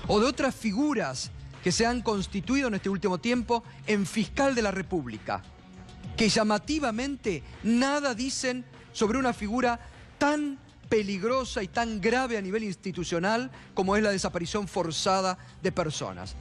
o de otras figuras que se han constituido en este último tiempo en fiscal de la República, que llamativamente nada dicen sobre una figura tan peligrosa y tan grave a nivel institucional como es la desaparición forzada de personas.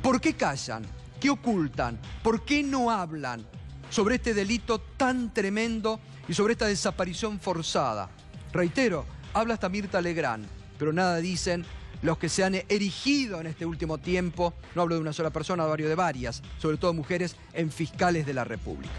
¿Por qué callan? ¿Qué ocultan? ¿Por qué no hablan sobre este delito tan tremendo y sobre esta desaparición forzada? Reitero, habla hasta Mirta Legrand, pero nada dicen los que se han erigido en este último tiempo, no hablo de una sola persona, hablo de varias, sobre todo mujeres, en fiscales de la República.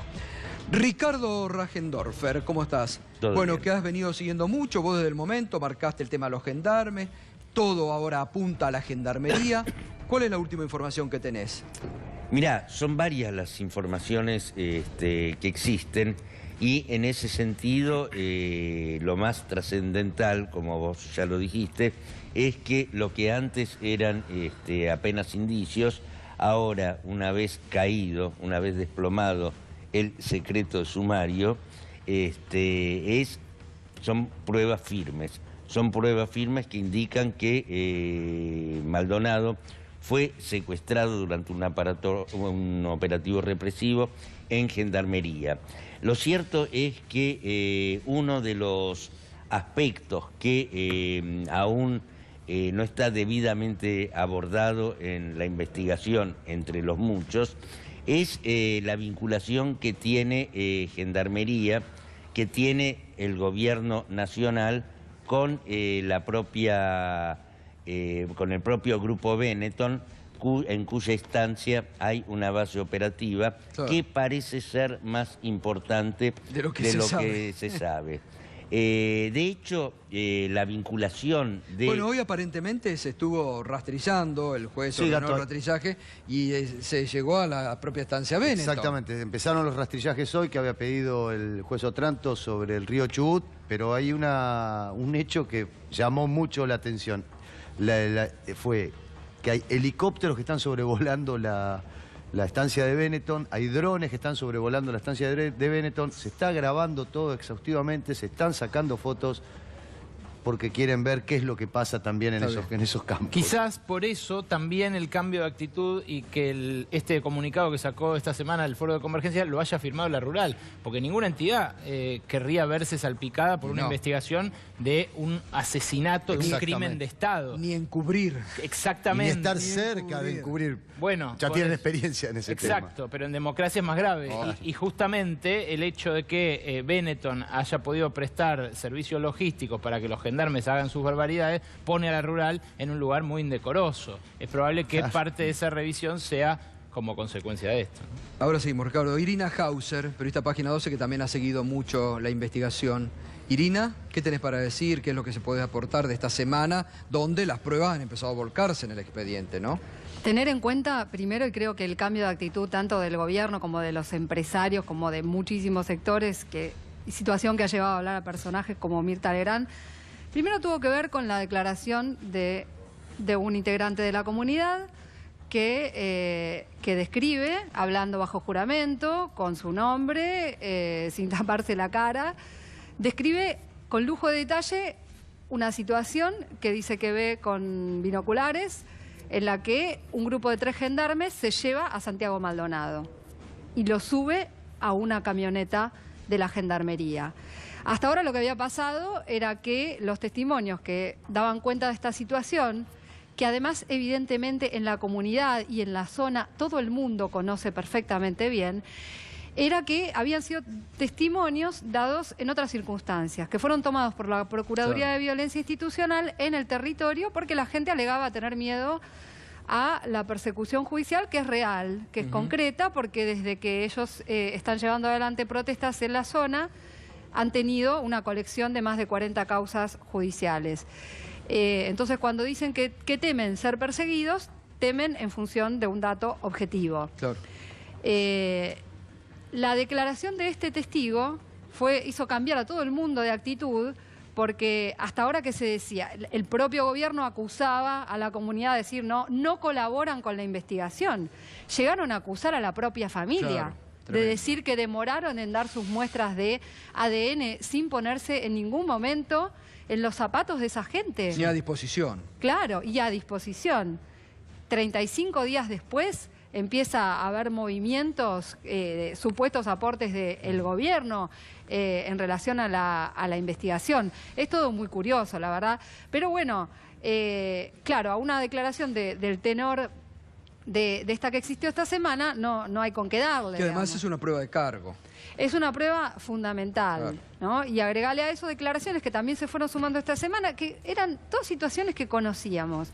Ricardo Rajendorfer, ¿cómo estás? Bueno, bien. Que has venido siguiendo mucho, vos desde el momento marcaste el tema de los gendarmes, todo ahora apunta a la gendarmería. ¿Cuál es la última información que tenés? Mirá, son varias las informaciones que existen y en ese sentido lo más trascendental, como vos ya lo dijiste, es que lo que antes eran apenas indicios, ahora una vez caído, una vez desplomado el secreto sumario, son pruebas firmes. Son pruebas firmes que indican que Maldonado fue secuestrado durante un operativo represivo en Gendarmería. Lo cierto es que uno de los aspectos que aún no está debidamente abordado en la investigación entre los muchos es la vinculación que tiene Gendarmería, que tiene el gobierno nacional con con el propio Grupo Benetton, en cuya instancia hay una base operativa que parece ser más importante de lo que se sabe. De hecho, la vinculación de... Bueno, hoy aparentemente se estuvo rastrillando, el juez ordenó el rastrillaje y se llegó a la propia estancia Benetton. Exactamente, empezaron los rastrillajes hoy que había pedido el juez Otranto sobre el río Chubut, pero hay un hecho que llamó mucho la atención. Fue que hay helicópteros que están sobrevolando la estancia de Benetton, hay drones que están sobrevolando la estancia de Benetton, se está grabando todo exhaustivamente, se están sacando fotos. porque quieren ver qué es lo que pasa también en esos campos. Quizás por eso también el cambio de actitud y que este comunicado que sacó esta semana el Foro de Convergencia lo haya firmado la Rural, porque ninguna entidad querría verse salpicada por una investigación de un asesinato, de un crimen de Estado. Ni encubrir. Exactamente. Ni estar cerca de encubrir. Bueno, ya tienen experiencia en ese tema. Exacto, pero en democracia es más grave. Y justamente el hecho de que Benetton haya podido prestar servicios logísticos para que los gendarmes hagan sus barbaridades pone a la Rural en un lugar muy indecoroso. Es probable que parte de esa revisión sea como consecuencia de esto. Ahora seguimos, Ricardo. Irina Hauser, periodista Página 12, que también ha seguido mucho la investigación. Irina, ¿qué tenés para decir? ¿Qué es lo que se puede aportar de esta semana donde las pruebas han empezado a volcarse en el expediente, ¿no? Tener en cuenta, primero, y creo que el cambio de actitud tanto del gobierno como de los empresarios, como de muchísimos sectores, situación que ha llevado a hablar a personajes como Mirta Legrand, primero tuvo que ver con la declaración de un integrante de la comunidad que describe, hablando bajo juramento, con su nombre, sin taparse la cara, describe con lujo de detalle una situación que dice que ve con binoculares, en la que un grupo de 3 gendarmes se lleva a Santiago Maldonado y lo sube a una camioneta de la Gendarmería. Hasta ahora lo que había pasado era que los testimonios que daban cuenta de esta situación, que además evidentemente en la comunidad y en la zona todo el mundo conoce perfectamente bien, era que habían sido testimonios dados en otras circunstancias, que fueron tomados por la Procuraduría de Violencia Institucional en el territorio porque la gente alegaba tener miedo a la persecución judicial, que es real, que es concreta, porque desde que ellos están llevando adelante protestas en la zona, han tenido una colección de más de 40 causas judiciales. Entonces, cuando dicen que temen ser perseguidos, temen en función de un dato objetivo. Claro. La declaración de este testigo hizo cambiar a todo el mundo de actitud, porque hasta ahora que se decía, el propio gobierno acusaba a la comunidad de decir no colaboran con la investigación. Llegaron a acusar a la propia familia, de decir que demoraron en dar sus muestras de ADN sin ponerse en ningún momento en los zapatos de esa gente. Ni a disposición. Claro, y a disposición. 35 días después empieza a haber movimientos, supuestos aportes del gobierno en relación a la investigación. Es todo muy curioso, la verdad. Pero bueno, claro, a una declaración del tenor de esta que existió esta semana no hay con qué darle. Que además es una prueba de cargo. Es una prueba fundamental, ¿no? Y agregarle a eso declaraciones que también se fueron sumando esta semana, que eran todas situaciones que conocíamos.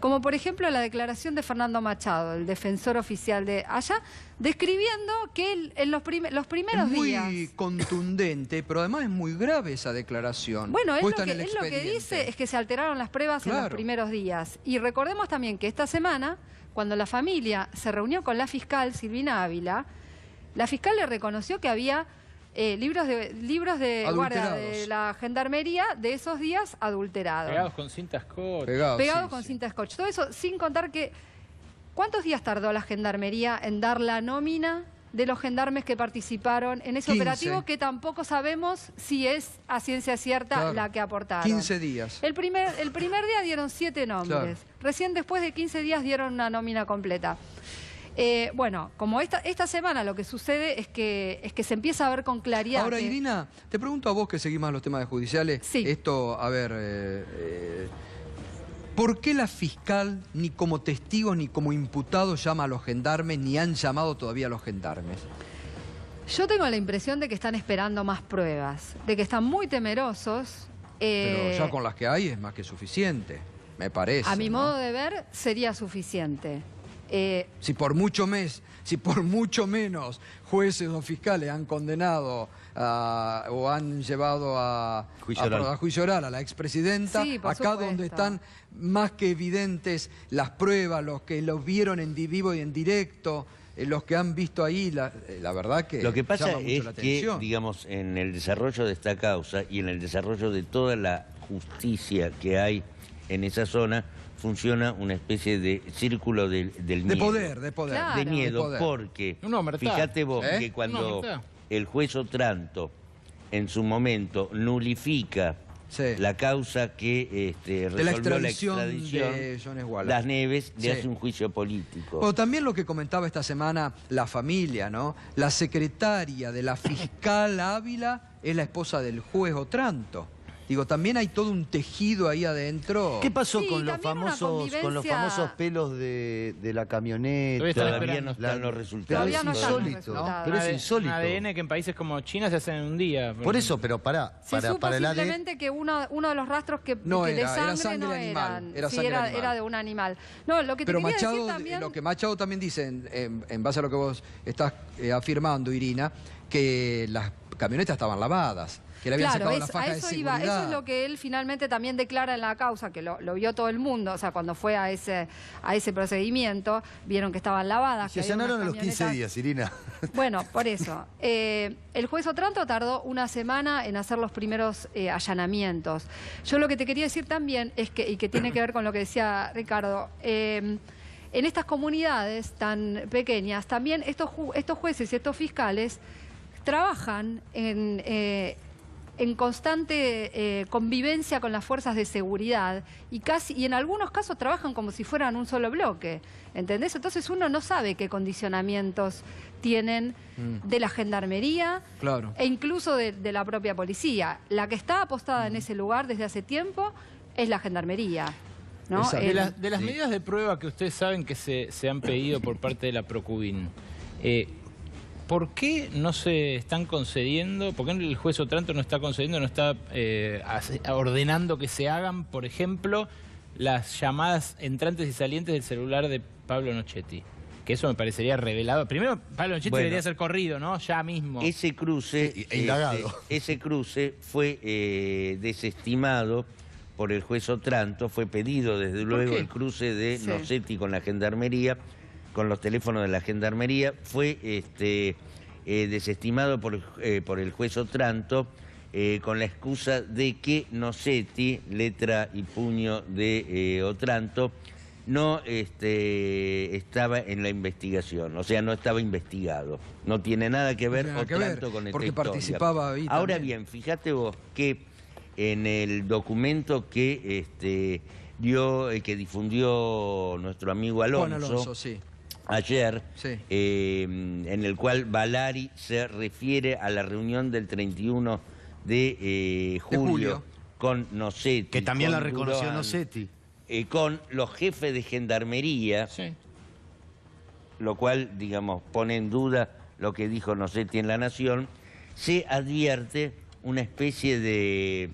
Como por ejemplo la declaración de Fernando Machado, el defensor oficial de allá, describiendo que él, en los primeros días... Es muy contundente, pero además es muy grave esa declaración. Bueno, él lo que dice es que se alteraron las pruebas en los primeros días. Y recordemos también que esta semana, cuando la familia se reunió con la fiscal Silvina Ávila, la fiscal le reconoció que había libros de guardia de la Gendarmería de esos días adulterados. Pegados con cinta scotch. Pegados con cinta scotch. Todo eso sin contar que... ¿Cuántos días tardó la Gendarmería en dar la nómina de los gendarmes que participaron en ese 15. operativo, que tampoco sabemos si es a ciencia cierta la que aportaron? 15 días. El primer día dieron 7 nombres. Claro. Recién después de 15 días dieron una nómina completa. Bueno, como esta semana lo que sucede es que se empieza a ver con claridad. Ahora, Irina, te pregunto a vos que seguís más los temas de judiciales. Sí. Esto, a ver, ¿por qué la fiscal ni como testigo ni como imputado llama a los gendarmes, ni han llamado todavía a los gendarmes? Yo tengo la impresión de que están esperando más pruebas, de que están muy temerosos. Pero ya con las que hay es más que suficiente, me parece. A mi modo de ver, sería suficiente. Si por mucho menos jueces o fiscales han condenado o han llevado a juicio oral a la expresidenta, acá donde están más que evidentes las pruebas, los que los vieron en vivo y en directo, los que han visto ahí, la verdad que lo que pasa llama mucho es la que, atención. digamos, en el desarrollo de esta causa y en el desarrollo de toda la justicia que hay en esa zona, funciona una especie de círculo del miedo. De poder. Claro. De miedo, De poder. porque Una fíjate vos que cuando el juez Otranto en su momento nulifica la causa que resolvió la extradición de Jones Wallace. Las Neves, le hace un juicio político. O también lo que comentaba esta semana la familia, ¿no? La secretaria de la fiscal Ávila es la esposa del juez Otranto. Digo, también hay todo un tejido ahí adentro. ¿Qué pasó con los famosos pelos de la camioneta? Todavía no están los resultados. Pero es insólito. Pero es insólito. Un ADN que en países como China se hacen en un día. Por eso, pero para el ADN... simplemente que uno de los rastros de sangre no eran. Era de un animal. No, lo que te quería decir también... Lo que Machado también dice, en base a lo que vos estás afirmando, Irina, que las camionetas estaban lavadas. Que le habían sacado la faja de seguridad. Eso es lo que él finalmente también declara en la causa, que lo vio todo el mundo, o sea, cuando fue a ese procedimiento, vieron que estaban lavadas. Se allanaron a los 15 días, Irina. Bueno, por eso. El juez Otranto tardó una semana en hacer los primeros allanamientos. Yo lo que te quería decir también es que, y que tiene que ver con lo que decía Ricardo, en estas comunidades tan pequeñas, también estos jueces y estos fiscales trabajan en constante convivencia con las fuerzas de seguridad y en algunos casos trabajan como si fueran un solo bloque, ¿entendés? Entonces uno no sabe qué condicionamientos tienen de la gendarmería e incluso de la propia policía. La que está apostada en ese lugar desde hace tiempo es la gendarmería, ¿no? De las medidas de prueba que ustedes saben que se han pedido por parte de la Procubin, ¿por qué no se están concediendo? ¿Por qué el juez Otranto no está concediendo, no está ordenando que se hagan, por ejemplo, las llamadas entrantes y salientes del celular de Pablo Nochetti? Que eso me parecería revelado. Primero, Pablo Nochetti debería ser corrido, ¿no? Ya mismo. Ese cruce, ese cruce fue desestimado por el juez Otranto, fue pedido desde luego el cruce de Nochetti con la gendarmería, con los teléfonos de la gendarmería, fue desestimado por el juez Otranto con la excusa de que Nochetti, letra y puño de Otranto, no estaba en la investigación, o sea, no estaba investigado. No tiene nada que ver Otranto con esta porque historia. Participaba ahí Ahora también. bien, fíjate vos que en el documento que que difundió nuestro amigo Alonso, ayer, en el cual Valari se refiere a la reunión del 31 de julio con Nochetti. Que también la con reconoció Durán, Nochetti. con los jefes de gendarmería, lo cual, digamos, pone en duda lo que dijo Nochetti en La Nación, se advierte una especie de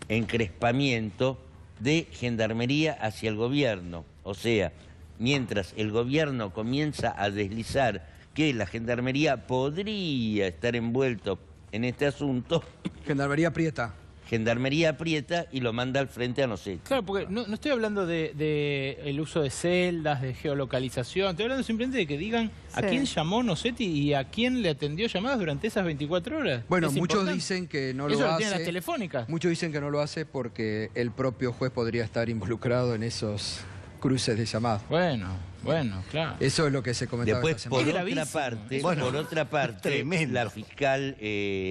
encrespamiento de gendarmería hacia el gobierno. O sea, mientras el gobierno comienza a deslizar que la gendarmería podría estar envuelto en este asunto... Gendarmería aprieta. Gendarmería aprieta y lo manda al frente a Nochetti. Claro, porque no estoy hablando de el uso de celdas, de geolocalización, estoy hablando simplemente de que digan a quién llamó Nochetti y a quién le atendió llamadas durante esas 24 horas. Bueno, muchos dicen que no lo hace. Eso lo tienen las telefónicas. Muchos dicen que no lo hace porque el propio juez podría estar involucrado en esos cruces de llamadas. Bueno, claro. Eso es lo que se comentaba Después, esta semana. por otra parte, la fiscal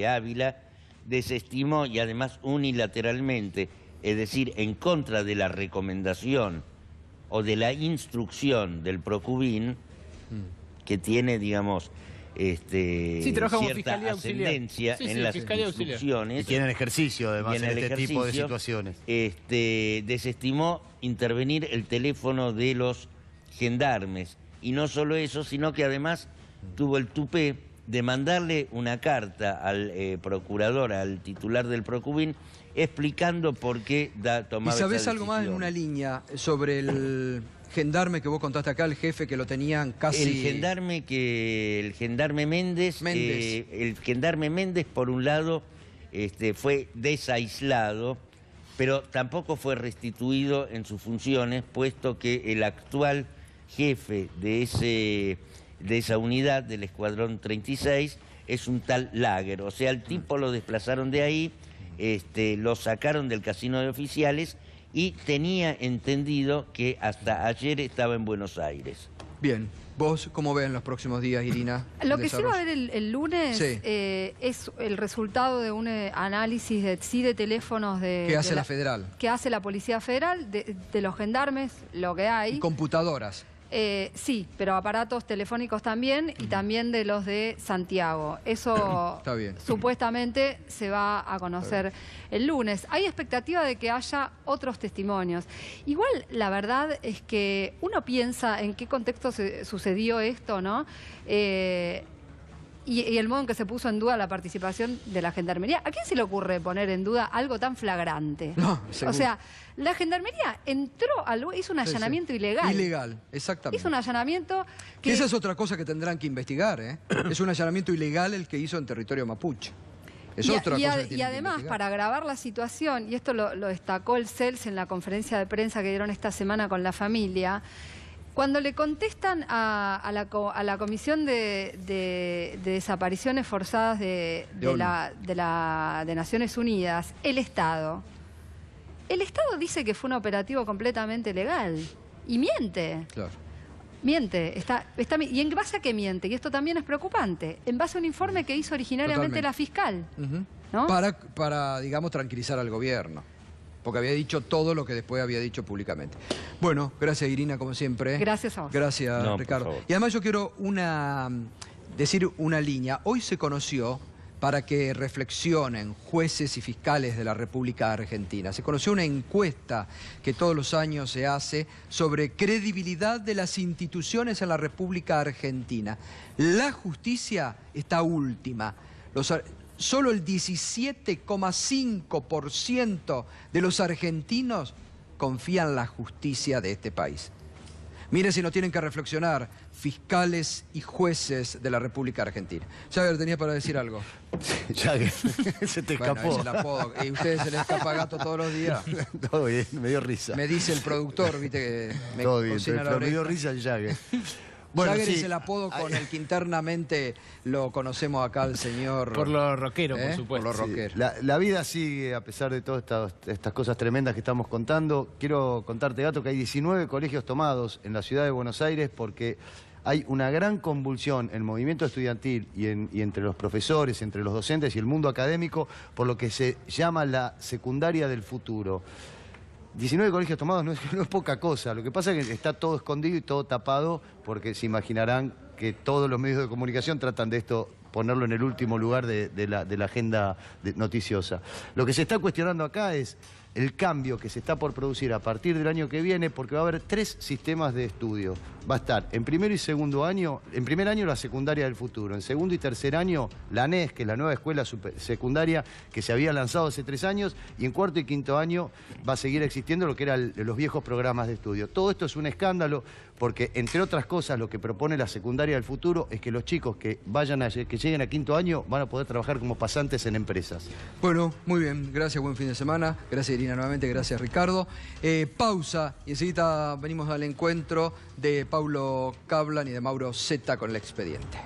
Ávila desestimó y además unilateralmente, es decir, en contra de la recomendación o de la instrucción del Procubin, que tiene, digamos, cierta ascendencia en las instrucciones. Y tienen ejercicio, además, en este tipo de situaciones. Desestimó intervenir el teléfono de los gendarmes. Y no solo eso, sino que además tuvo el tupé de mandarle una carta al procurador, al titular del Procubin, explicando por qué tomaba esa decisión. ¿Y sabés algo más en una línea sobre el gendarme que vos contaste acá, el jefe que lo tenían casi... El gendarme Méndez, por un lado, fue desaislado, pero tampoco fue restituido en sus funciones, puesto que el actual jefe de esa unidad, del Escuadrón 36, es un tal Lager. O sea, el tipo lo desplazaron de ahí, lo sacaron del casino de oficiales y tenía entendido que hasta ayer estaba en Buenos Aires. Bien. ¿Vos cómo ven los próximos días, Irina? Lo que sí va a haber el lunes sí. Es el resultado de un análisis de teléfonos de... ¿Qué hace la Federal? Que hace la Policía Federal, de los gendarmes, lo que hay. ¿Y computadoras? Sí, pero aparatos telefónicos también y también de los de Santiago. Eso está bien. Supuestamente se va a conocer el lunes. Hay expectativa de que haya otros testimonios. Igual, la verdad es que uno piensa en qué contexto sucedió esto, ¿no? Y el modo en que se puso en duda la participación de la Gendarmería. ¿A quién se le ocurre poner en duda algo tan flagrante? No, o sea, la Gendarmería entró hizo un allanamiento ilegal. Ilegal, exactamente. Hizo un allanamiento que... Esa es otra cosa que tendrán que investigar, ¿eh? Es un allanamiento ilegal el que hizo en territorio mapuche. Es otra cosa que y además, para agravar la situación, y esto lo destacó el CELS en la conferencia de prensa que dieron esta semana con la familia, cuando le contestan a la Comisión de Desapariciones Forzadas de Naciones Unidas, el Estado dice que fue un operativo completamente legal y miente. Claro. Miente. ¿Y en base a qué miente? Y esto también es preocupante. En base a un informe que hizo originariamente la fiscal. ¿No? Para, digamos, tranquilizar al gobierno. Porque había dicho todo lo que después había dicho públicamente. Bueno, gracias Irina, como siempre. Gracias a vos. Gracias, Ricardo. Y además yo quiero decir una línea. Hoy se conoció, para que reflexionen jueces y fiscales de la República Argentina, se conoció una encuesta que todos los años se hace sobre credibilidad de las instituciones en la República Argentina. La justicia está última. Solo el 17,5% de los argentinos confían en la justicia de este país. Miren si no tienen que reflexionar fiscales y jueces de la República Argentina. Javier, ¿tenías para decir algo? Jagger, se te escapó. Bueno, es el apodo. ¿Y ustedes se les escapa Gato todos los días? Todo bien, me dio risa. Me dice el productor, viste que me todo bien, cocina la pero oreja. me dio risa el Jagger. Bueno, Jagger sí. es el apodo con el que internamente lo conocemos acá al señor... Por lo rockero, por supuesto. Por lo rockero. Sí, la vida sigue a pesar de todas estas cosas tremendas que estamos contando. Quiero contarte, Gato, que hay 19 colegios tomados en la ciudad de Buenos Aires porque hay una gran convulsión en el movimiento estudiantil y entre los profesores, entre los docentes y el mundo académico por lo que se llama la secundaria del futuro. 19 colegios tomados no es poca cosa. Lo que pasa es que está todo escondido y todo tapado porque se imaginarán que todos los medios de comunicación tratan de esto, ponerlo en el último lugar de la agenda noticiosa. Lo que se está cuestionando acá es el cambio que se está por producir a partir del año que viene, porque va a haber 3 sistemas de estudio. Va a estar en primero y segundo año, en primer año la secundaria del futuro, en segundo y tercer año la ANES, que es la nueva escuela secundaria que se había lanzado hace 3 años, y en cuarto y quinto año va a seguir existiendo lo que eran los viejos programas de estudio. Todo esto es un escándalo porque, entre otras cosas, lo que propone la secundaria del futuro es que los chicos que lleguen a quinto año van a poder trabajar como pasantes en empresas. Bueno, muy bien, gracias, buen fin de semana. Gracias Irina nuevamente, gracias Ricardo. Pausa y enseguida venimos al encuentro de Paulo Cablan y de Mauro Zeta con el expediente.